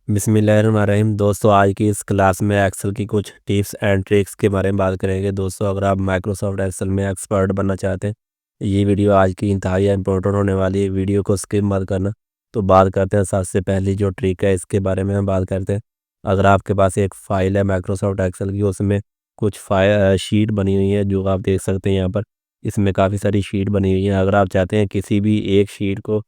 बिस्मिल्लाहिर्रहमानिर्रहीम। दोस्तों, आज की इस क्लास में एक्सेल की कुछ टिप्स एंड ट्रिक्स के बारे में बात करेंगे। दोस्तों, अगर आप माइक्रोसॉफ्ट एक्सेल में एक्सपर्ट बनना चाहते हैं, ये वीडियो आज की इंतहाई इम्पोर्टेंट होने वाली है। वीडियो को स्किप मत करना। तो बात करते हैं, सबसे पहली जो ट्रिक है इसके बारे में हम बात करते हैं। अगर आपके पास एक फ़ाइल है माइक्रोसॉफ्ट एक्सेल की, उसमें कुछ शीट बनी हुई है जो आप देख सकते हैं यहाँ पर। इसमें काफ़ी सारी शीट बनी हुई है। अगर आप चाहते हैं किसी भी एक शीट को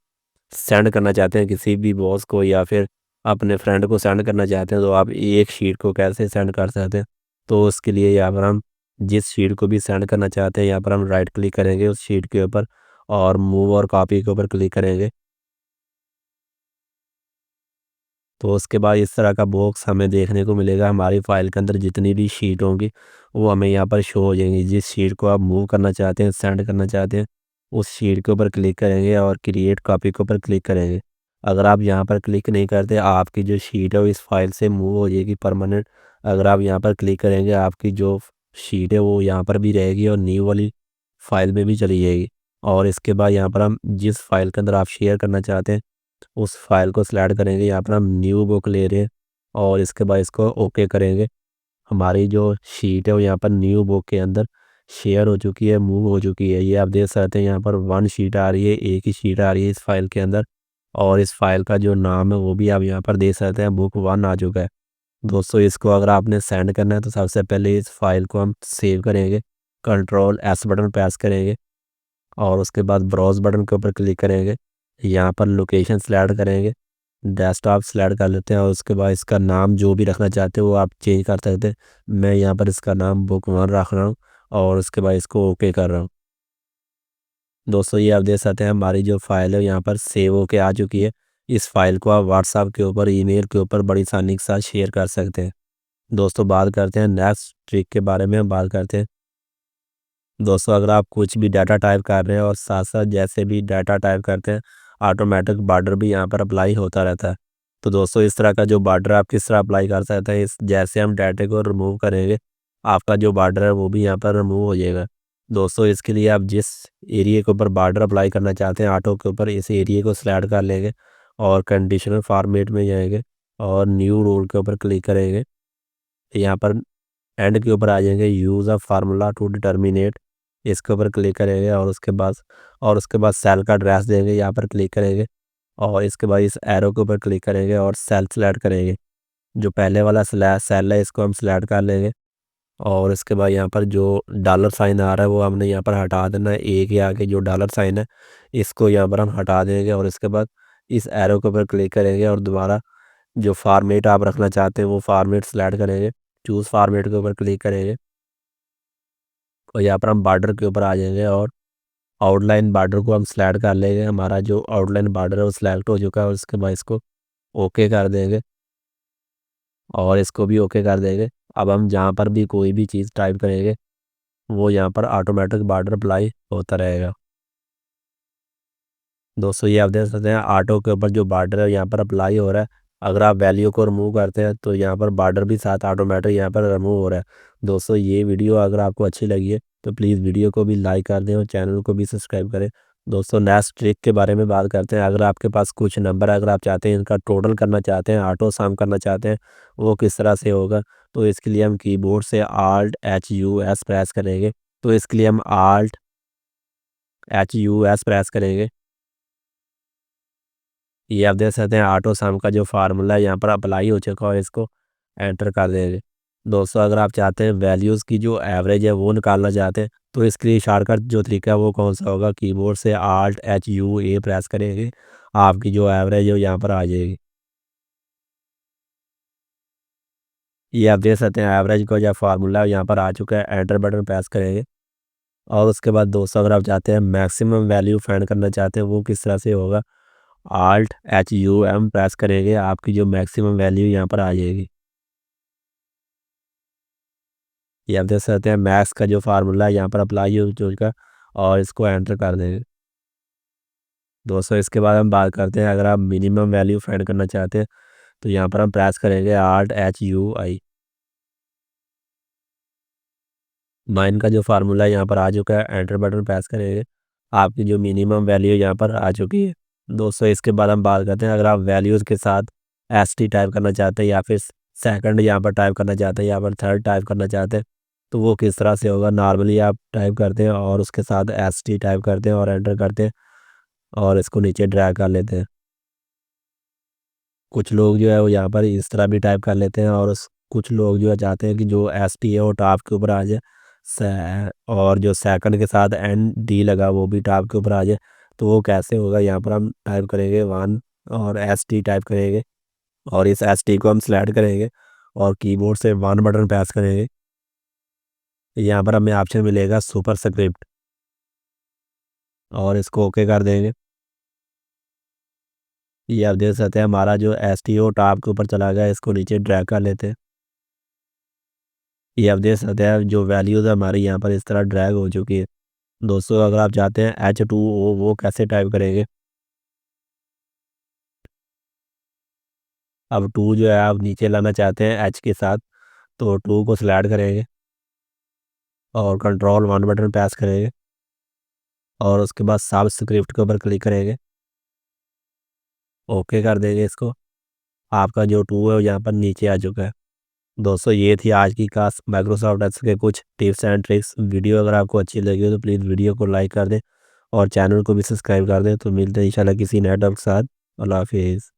सेंड करना चाहते हैं किसी भी बॉस को, या फिर अपने फ्रेंड को सेंड करना चाहते हैं, तो आप एक शीट को कैसे सेंड कर सकते हैं। तो उसके लिए यहाँ पर हम जिस शीट को भी सेंड करना चाहते हैं, यहाँ पर हम राइट क्लिक करेंगे उस शीट के ऊपर और मूव और कॉपी के ऊपर क्लिक करेंगे। तो उसके बाद इस तरह का बॉक्स हमें देखने को मिलेगा। हमारी फाइल के अंदर जितनी भी शीट होंगी वो हमें यहाँ पर शो हो जाएंगी। जिस शीट को आप मूव करना चाहते हैं, सेंड करना चाहते हैं, उस शीट के ऊपर क्लिक करेंगे और क्रिएट कॉपी के ऊपर क्लिक करेंगे। अगर आप यहाँ पर क्लिक नहीं करते, आपकी जो शीट है वो इस फाइल से मूव हो जाएगी परमानेंट। अगर आप यहाँ पर क्लिक करेंगे, आपकी जो शीट है वो यहाँ पर भी रहेगी और न्यू वाली फाइल में भी चली जाएगी। और इसके बाद यहाँ पर हम जिस फाइल के अंदर आप शेयर करना चाहते हैं उस फाइल को सिलेक्ट करेंगे। यहाँ पर हम न्यू बुक ले रहे हैं और इसके बाद इसको ओके करेंगे। हमारी जो शीट है वो यहाँ पर न्यू बुक के अंदर शेयर हो चुकी है, मूव हो चुकी है। ये आप देख सकते हैं, यहाँ पर वन शीट आ रही है, एक ही शीट आ रही है इस फाइल के अंदर। और इस फाइल का जो नाम है वो भी आप यहाँ पर देख सकते हैं, बुक वन आ चुका है। दोस्तों, इसको अगर आपने सेंड करना है तो सबसे पहले इस फाइल को हम सेव करेंगे, कंट्रोल एस बटन प्रेस करेंगे और उसके बाद ब्राउज़ बटन के ऊपर क्लिक करेंगे। यहाँ पर लोकेशन सेलेक्ट करेंगे, डेस्कटॉप सेलेक्ट कर लेते हैं और उसके बाद इसका नाम जो भी रखना चाहते हो वो आप चेंज कर सकते हैं। मैं यहाँ पर इसका नाम बुक वन रख रहा हूँ और उसके बाद इसको ओके कर रहा हूँ। दोस्तों, ये आप देख सकते हैं हमारी जो फाइल है यहाँ पर सेव होके आ चुकी है। इस फाइल को आप व्हाट्सएप के ऊपर, ईमेल के ऊपर बड़ी आसानी के साथ शेयर कर सकते हैं। दोस्तों, बात करते हैं नेक्स्ट ट्रिक के बारे में। हम बात करते हैं दोस्तों, अगर आप कुछ भी डाटा टाइप कर रहे हैं और साथ साथ जैसे भी डाटा टाइप करते हैं, ऑटोमेटिक बॉर्डर भी यहाँ पर अप्लाई होता रहता है। तो दोस्तों, इस तरह का जो बॉर्डर आप किस तरह अप्लाई कर सकते हैं, इस जैसे हम डाटे को रिमूव करेंगे, आपका जो बॉर्डर है वो भी यहाँ पर रिमूव हो जाएगा। दोस्तों, इसके लिए आप जिस एरिया के ऊपर बॉर्डर अप्लाई करना चाहते हैं ऑटो के ऊपर, इस एरिया को सिलेक्ट कर लेंगे और कंडीशनल फॉर्मेट में जाएंगे और न्यू रूल के ऊपर क्लिक करेंगे। यहाँ पर एंड के ऊपर आ जाएंगे, use a formula to determinate, इसके ऊपर क्लिक करेंगे और उसके बाद सेल का एड्रेस देंगे, यहाँ पर क्लिक करेंगे और इसके बाद इस एरो के ऊपर क्लिक करेंगे और सेल सेलेक्ट करेंगे। जो पहले वाला सेल है इसको हम सेलेक्ट कर लेंगे और इसके बाद यहाँ पर जो डॉलर साइन आ रहा है वो हमने यहाँ पर हटा देना है। एक के आगे जो डॉलर साइन है इसको यहाँ पर हम हटा देंगे और इसके बाद इस एरो के ऊपर क्लिक करेंगे और दोबारा जो फॉर्मेट आप रखना चाहते हैं वो फॉर्मेट सेलेक्ट करेंगे। चूज़ फॉर्मेट के ऊपर क्लिक करेंगे और यहाँ पर हम बॉर्डर के ऊपर आ जाएंगे और आउटलाइन बॉर्डर को हम सेलेक्ट कर लेंगे। हमारा जो आउटलाइन बॉर्डर है वो सिलेक्ट हो चुका है और उसके बाद इसको ओके कर देंगे और इसको भी ओके कर देंगे। अब हम जहाँ पर भी कोई भी चीज़ टाइप करेंगे वो यहाँ पर ऑटोमेटिक बॉर्डर अप्लाई होता रहेगा। दोस्तों, ये आप देख सकते हैं ऑटो के ऊपर जो बॉर्डर है यहाँ पर अप्लाई हो रहा है। अगर आप वैल्यू को रिमूव करते हैं तो यहाँ पर बॉर्डर भी साथ ऑटोमेटिक यहाँ पर रिमूव हो रहा है। दोस्तों, ये वीडियो अगर आपको अच्छी लगी है तो प्लीज़ वीडियो को भी लाइक कर दें और चैनल को भी सब्सक्राइब करें। दोस्तों, नेक्स्ट ट्रिक के बारे में बात करते हैं। अगर आपके पास कुछ नंबर अगर आप चाहते हैं इनका टोटल करना चाहते हैं, ऑटो सम करना चाहते हैं, वो किस तरह से होगा, तो इसके लिए हम कीबोर्ड से alt H U S press करेंगे। तो इसके लिए हम alt H U S press करेंगे। ये आप देख सकते हैं ऑटो सम का जो फार्मूला है यहाँ पर अप्लाई हो चुका है, इसको एंटर कर देंगे। दोस्तों, अगर आप चाहते हैं वैल्यूज़ की जो एवरेज है वो निकालना चाहते हैं तो इसके लिए शॉर्टकट जो तरीका है वो कौन सा होगा, कीबोर्ड से alt H U A press करेंगे, आपकी जो एवरेज है वो यहाँ पर आ जाएगी। ये आप देख सकते हैं एवरेज का जो फार्मूला है यहाँ पर आ चुका है, एंटर बटन प्रेस करेंगे। और उसके बाद दोस्तों, अगर आप चाहते हैं मैक्सिमम वैल्यू फाइंड करना चाहते हैं वो किस तरह से होगा, alt H U M press करेंगे, आपकी जो मैक्सिमम वैल्यू यहाँ पर आ जाएगी। ये आप देख सकते हैं मैक्स का जो फार्मूला है यहाँ पर अप्लाई हो चुका और इसको एंटर कर देंगे। दोस्तों, इसके बाद हम बात करते हैं अगर आप मिनिमम वैल्यू फाइंड करना चाहते हैं तो यहाँ पर हम प्रेस करेंगे alt H you I. Mine का जो फार्मूला है यहाँ पर आ चुका है, एंटर बटन प्रेस करेंगे, आपकी जो मिनिमम वैल्यू यहाँ पर आ चुकी है। दोस्तों, इसके बाद हम बात करते हैं अगर आप वैल्यूज़ के साथ एस टी टाइप करना चाहते हैं या फिर सेकंड यहाँ पर टाइप करना चाहते हैं या फिर थर्ड टाइप करना चाहते हैं, तो वो किस तरह से होगा। नॉर्मली आप टाइप करते हैं और उसके साथ एस टी टाइप करते हैं और एंटर करते हैं और इसको नीचे ड्रैग कर लेते हैं। कुछ लोग जो है वो यहाँ पर इस तरह भी टाइप कर लेते हैं और कुछ लोग जो है चाहते हैं कि जो एस टी है वो टॉप के ऊपर आ जाए, और जो सेकंड के साथ एन डी लगा वो भी टॉप के ऊपर आ जाए। तो वो कैसे होगा, यहाँ पर हम टाइप करेंगे वन और एस टी टाइप करेंगे और इस एस टी को हम सेलेक्ट करेंगे और कीबोर्ड से वन बटन प्रेस करेंगे। यहाँ पर हमें ऑप्शन मिलेगा सुपर स्क्रिप्ट और इसको ओके कर देंगे। ये आप देख सकते हैं हमारा जो एस टी ओ टॉप के ऊपर चला गया, इसको नीचे ड्रैग कर लेते हैं। ये आप देख सकते हैं जो वैल्यूज़ है हमारी यहाँ पर इस तरह ड्रैग हो चुकी है। दोस्तों अगर आप चाहते हैं एच टू ओ वो कैसे टाइप करेंगे, अब टू जो है आप नीचे लाना चाहते हैं एच के साथ, तो टू को सिलेक्ट करेंगे और कंट्रोल वन बटन प्रेस करेंगे और उसके बाद सब स्क्रिप्ट के ऊपर क्लिक करेंगे, ओके कर देंगे इसको। आपका जो टू है वो यहाँ पर नीचे आ चुका है। दोस्तों ये थी आज की क्लास माइक्रोसॉफ्ट एक्सेल के कुछ टिप्स एंड ट्रिक्स। वीडियो अगर आपको अच्छी लगी हो तो प्लीज़ वीडियो को लाइक कर दें और चैनल को भी सब्सक्राइब कर दें। तो मिलते हैं इंशाल्लाह किसी नए टॉपिक के साथ। अल्लाह हाफिज़।